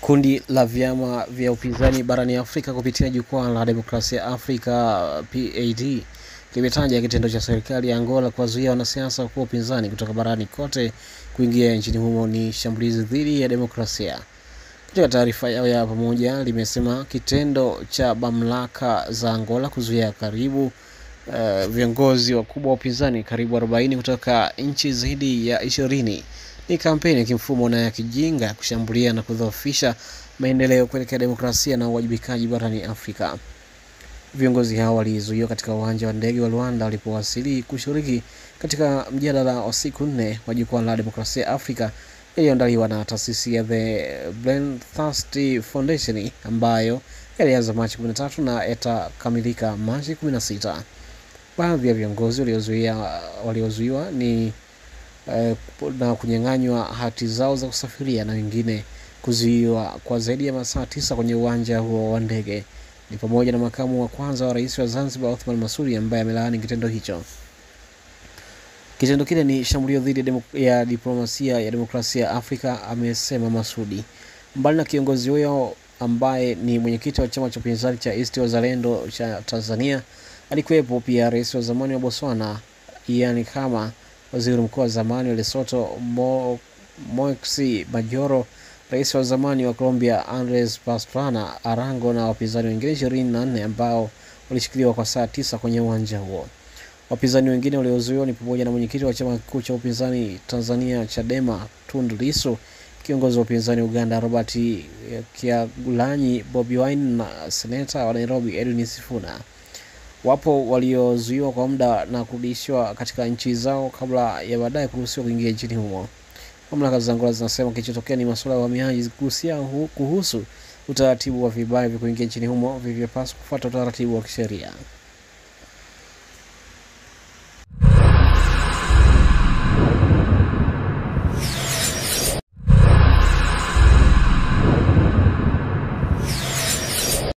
Kundi la vyama vya upinzani barani Afrika kupitia jukwaa la demokrasia Afrika PAD limetaja kitendo cha serikali ya Angola kuwazuia wanasiasa wa upinzani kutoka barani kote kuingia nchini humo ni shambulizi dhidi ya demokrasia. Katika taarifa yao ya pamoja limesema kitendo cha mamlaka za Angola kuzuia karibu viongozi wakubwa wa upinzani karibu 40 kutoka nchi zaidi ya 20 ni kampeni ya kimfumo na ya kijinga kushambulia na kudhoofisha maendeleo kuelekea demokrasia na uwajibikaji barani Afrika. Viongozi hao walizuiwa katika uwanja wa ndege wa Luanda walipowasili kushiriki katika mjadala wa siku 4 wa jukwaa la demokrasia Afrika iliyoandaliwa na taasisi ya The Thirsty Foundation ambayo ilianza Machi 13 na yatakamilika Machi 16. Baadhi ya viongozi waliozuiwa ni na kunyang'anywa hati zao za kusafiria na wengine kuzuiwa kwa zaidi ya masaa 9 kwenye uwanja huo wa ndege. Ni pamoja na makamu wa kwanza wa rais wa Zanzibar Othman Masudi ambaye amelaani kitendo hicho. Kitendo kile ni shambulio dhidi ya diplomasia ya demokrasia Afrika, amesema Masudi. Mbali na kiongozi huyo ambaye ni mwenyekiti wa chama cha upinzani cha ACT Wazalendo cha Tanzania, alikuwepo pia rais wa zamani wa Botswana Ian Khama, waziri mkuu wa zamani wa Lesotho Moeksi Majoro, rais wa zamani wa Colombia Andres Pastrana Arango na wapinzani wengine 24 ambao walishikiliwa kwa saa 9 kwenye uwanja huo. Wapinzani wengine waliozuiwa ni pamoja na mwenyekiti wa chama kikuu cha upinzani Tanzania Chadema Tundu Lissu, kiongozi wa upinzani Uganda Robert Kyagulanyi Bobi Wine na seneta wa Nairobi Edwin Sifuna. Wapo waliozuiwa kwa muda na kurudishwa katika nchi zao kabla ya baadaye kuruhusiwa kuingia nchini humo. Mamlaka za Angola zinasema kilichotokea ni masuala ya uhamiaji kuhusu utaratibu wa vibali vya kuingia nchini humo vilivyopaswa kufuata utaratibu wa kisheria.